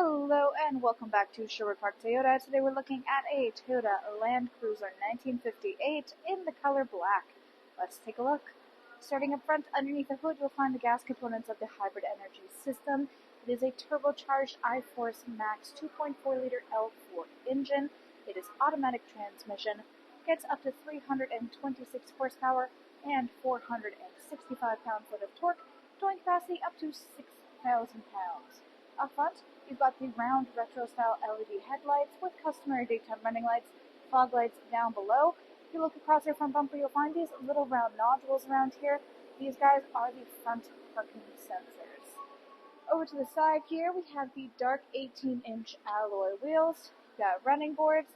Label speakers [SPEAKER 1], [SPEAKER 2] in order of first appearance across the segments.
[SPEAKER 1] Hello and welcome back to Sherwood Park Toyota. Today we're looking at a Toyota Land Cruiser 1958 in the color black. Let's take a look. Starting up front, underneath the hood, you'll find the gas components of the hybrid energy system. It is a turbocharged iForce Max 2.4-liter L4 engine. It is automatic transmission, gets up to 326 horsepower and 465 pound-foot of torque, towing capacity up to 6,000 pounds. Up front, you've got the round retro-style LED headlights with customary daytime running lights, fog lights down below. If you look across your front bumper, you'll find these little round nodules around here. These guys are the front parking sensors. Over to the side here, we have the dark 18-inch alloy wheels. We've got running boards.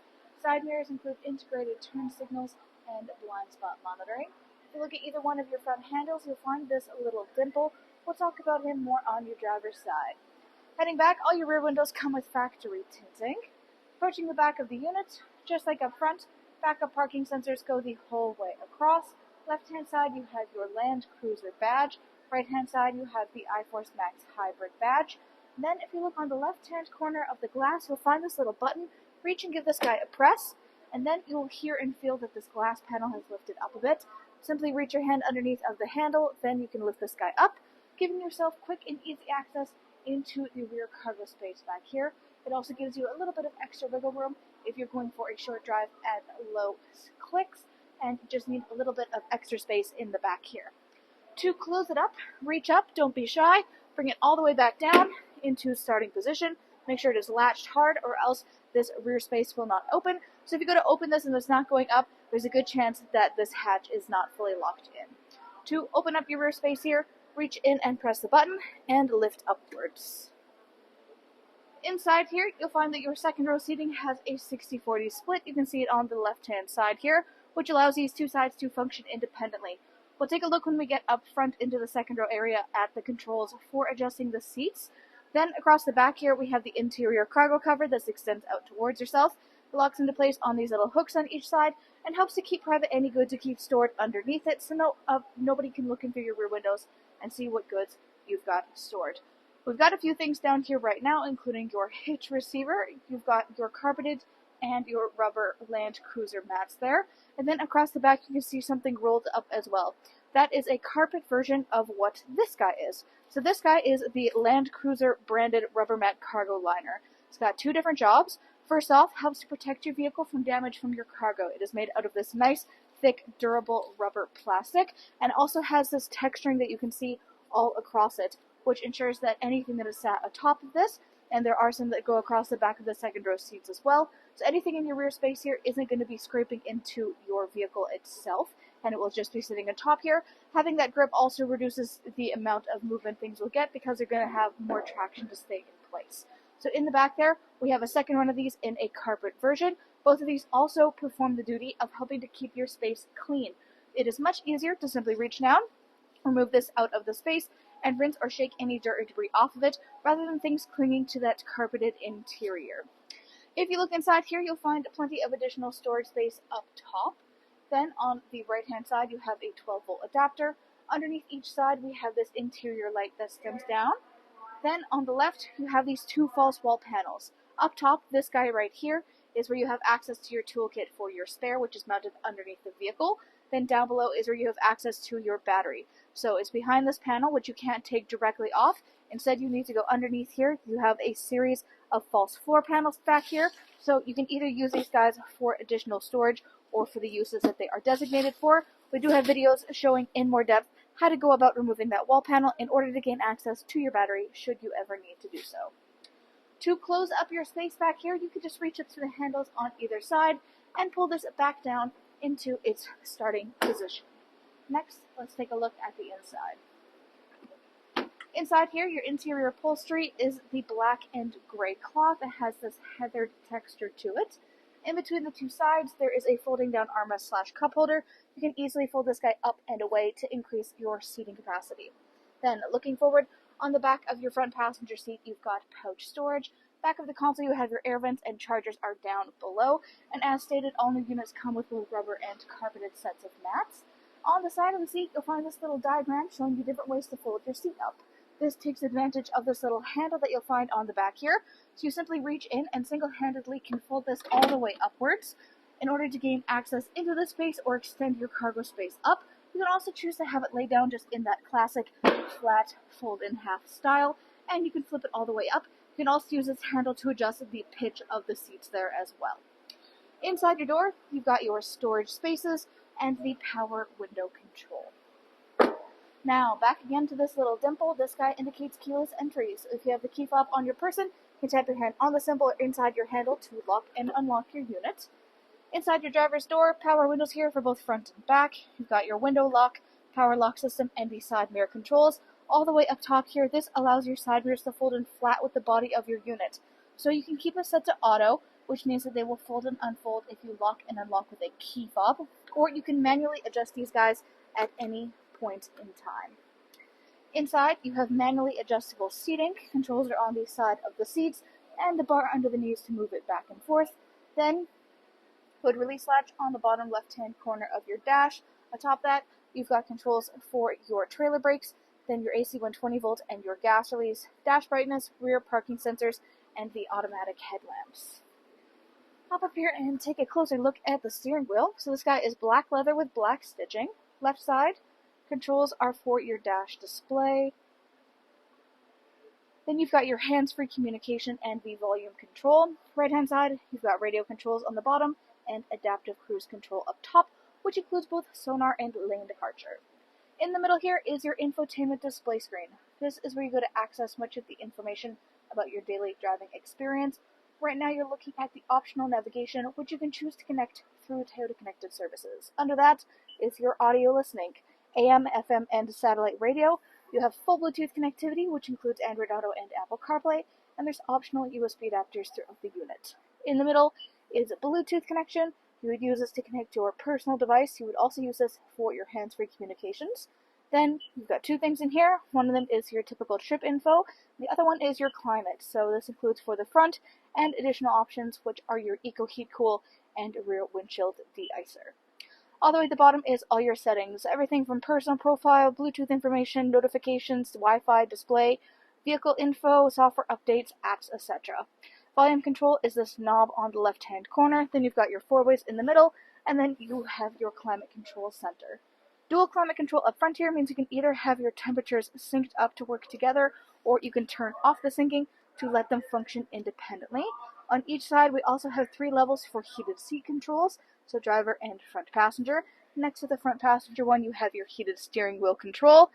[SPEAKER 1] Side mirrors include integrated turn signals and blind spot monitoring. If you look at either one of your front handles, you'll find this little dimple. We'll talk about him more on your driver's side. Heading back, all your rear windows come with factory tinting. Approaching the back of the unit, just like up front, backup parking sensors go the whole way across. Left-hand side, you have your Land Cruiser badge. Right-hand side, you have the iForce Max Hybrid badge. And then, if you look on the left-hand corner of the glass, you'll find this little button. Reach and give this guy a press, and then you'll hear and feel that this glass panel has lifted up a bit. Simply reach your hand underneath of the handle, then you can lift this guy up, giving yourself quick and easy access into the rear cargo space back here. It also gives you a little bit of extra wiggle room if you're going for a short drive at low clicks and just need a little bit of extra space in the back here. To close it up, reach up, don't be shy, bring it all the way back down into starting position. Make sure it is latched hard or else this rear space will not open. So if you go to open this and it's not going up, there's a good chance that this hatch is not fully locked in. To open up your rear space here, reach in and press the button and lift upwards. Inside here, you'll find that your second row seating has a 60-40 split. You can see it on the left-hand side here, which allows these two sides to function independently. We'll take a look when we get up front into the second row area at the controls for adjusting the seats. Then across the back here, we have the interior cargo cover that extends out towards yourself. It locks into place on these little hooks on each side and helps to keep private any goods you keep stored underneath it so nobody can look in through your rear windows and see what goods you've got stored. We've got a few things down here right now, including your hitch receiver. You've got your carpeted and your rubber Land Cruiser mats there. And then across the back, you can see something rolled up as well. That is a carpet version of what this guy is. So this guy is the Land Cruiser branded rubber mat cargo liner. It's got two different jobs. First off, helps to protect your vehicle from damage from your cargo. It is made out of this nice, thick, durable rubber plastic, and also has this texturing that you can see all across it, which ensures that anything that is sat atop of this, and there are some that go across the back of the second row seats as well, so anything in your rear space here isn't going to be scraping into your vehicle itself, and it will just be sitting atop here. Having that grip also reduces the amount of movement things will get because they're going to have more traction to stay in place. So in the back there, we have a second one of these in a carpet version. Both of these also perform the duty of helping to keep your space clean. It is much easier to simply reach down, remove this out of the space, and rinse or shake any dirt or debris off of it, rather than things clinging to that carpeted interior. If you look inside here, you'll find plenty of additional storage space up top. Then on the right-hand side, you have a 12-volt adapter. Underneath each side, we have this interior light that stems down. Then on the left, you have these two false wall panels. Up top, this guy right here is where you have access to your toolkit for your spare, which is mounted underneath the vehicle. Then down below is where you have access to your battery. So it's behind this panel, which you can't take directly off. Instead, you need to go underneath here. You have a series of false floor panels back here. So you can either use these guys for additional storage or for the uses that they are designated for. We do have videos showing in more depth how to go about removing that wall panel in order to gain access to your battery should you ever need to do so. To close up your space back here, you can just reach up to the handles on either side and pull this back down into its starting position. Next, let's take a look at the inside. Inside here, your interior upholstery is the black and gray cloth. It has this heathered texture to it. In between the two sides, there is a folding down armrest / cup holder. You can easily fold this guy up and away to increase your seating capacity. Then, looking forward, on the back of your front passenger seat, you've got pouch storage. Back of the console, you have your air vents and chargers are down below. And as stated, all new units come with both rubber and carpeted sets of mats. On the side of the seat, you'll find this little diagram showing you different ways to fold your seat up. This takes advantage of this little handle that you'll find on the back here. So you simply reach in and single-handedly can fold this all the way upwards in order to gain access into the space or extend your cargo space up. You can also choose to have it lay down just in that classic flat fold-in-half style, and you can flip it all the way up. You can also use this handle to adjust the pitch of the seats there as well. Inside your door, you've got your storage spaces and the power window control. Now, back again to this little dimple. This guy indicates keyless entry. So if you have the key fob on your person, you can tap your hand on the symbol or inside your handle to lock and unlock your unit. Inside your driver's door, power windows here for both front and back. You've got your window lock, power lock system, and the side mirror controls. All the way up top here, this allows your side mirrors to fold in flat with the body of your unit. So you can keep it set to auto, which means that they will fold and unfold if you lock and unlock with a key fob, or you can manually adjust these guys at any point in time. Inside, you have manually adjustable seating. Controls are on the side of the seats, and the bar under the knees to move it back and forth. Then, hood release latch on the bottom left-hand corner of your dash. Atop that, you've got controls for your trailer brakes, then your AC 120 volt and your gas release, dash brightness, rear parking sensors, and the automatic headlamps. Hop up here and take a closer look at the steering wheel. So this guy is black leather with black stitching. Left side, controls are for your dash display. Then you've got your hands-free communication and the volume control. Right-hand side, you've got radio controls on the bottom and adaptive cruise control up top, which includes both sonar and lane departure. In the middle here is your infotainment display screen. This is where you go to access much of the information about your daily driving experience. Right now you're looking at the optional navigation, which you can choose to connect through Toyota Connected Services. Under that is your audio listening, AM, FM, and satellite radio. You have full Bluetooth connectivity, which includes Android Auto and Apple CarPlay, and there's optional USB adapters throughout the unit. In the middle is a Bluetooth connection. You would use this to connect your personal device. You would also use this for your hands-free communications. Then you've got two things in here. One of them is your typical trip info. The other one is your climate. So this includes for the front and additional options, which are your Eco Heat Cool and rear windshield de-icer. All the way at the bottom is all your settings. Everything from personal profile, Bluetooth information, notifications, Wi-Fi, display, vehicle info, software updates, apps, etc. Volume control is this knob on the left-hand corner. Then you've got your four-ways in the middle, and then you have your climate control center. Dual climate control up front here means you can either have your temperatures synced up to work together, or you can turn off the syncing to let them function independently. On each side, we also have 3 levels for heated seat controls, so driver and front passenger. Next to the front passenger one, you have your heated steering wheel control.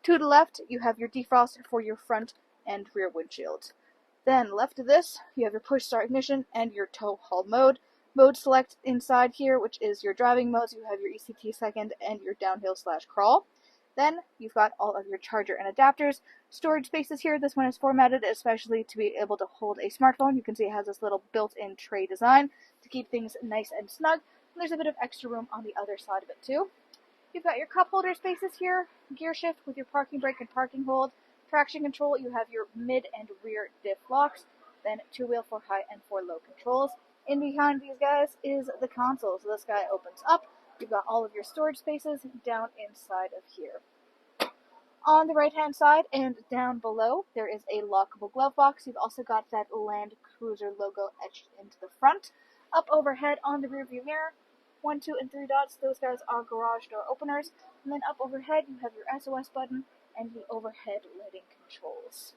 [SPEAKER 1] To the left, you have your defrost for your front and rear windshields. Then left of this, you have your push start ignition and your tow haul mode. Mode select inside here, which is your driving modes. You have your ECT second and your downhill/crawl. Then you've got all of your charger and adapters. Storage spaces here. This one is formatted especially to be able to hold a smartphone. You can see it has this little built-in tray design to keep things nice and snug. And there's a bit of extra room on the other side of it too. You've got your cup holder spaces here. Gear shift with your parking brake and parking hold. Traction control, you have your mid and rear diff locks. Then 2-wheel for high and for low controls. In behind these guys is the console. So this guy opens up. You've got all of your storage spaces down inside of here. On the right-hand side and down below, there is a lockable glove box. You've also got that Land Cruiser logo etched into the front. Up overhead on the rearview mirror, 1, 2, and 3 dots, those guys are garage door openers. And then up overhead, you have your SOS button and the overhead lighting controls.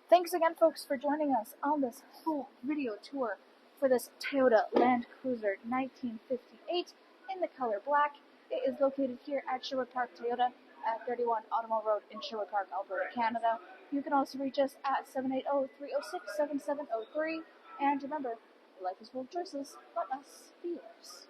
[SPEAKER 1] Thanks again, folks, for joining us on this full video tour for this Toyota Land Cruiser 1958 in the color black. It is located here at Sherwood Park Toyota at 31 Automobile Road in Sherwood Park, Alberta, Canada. You can also reach us at 780-306-7703. And remember, life is full of choices. Let us be yours.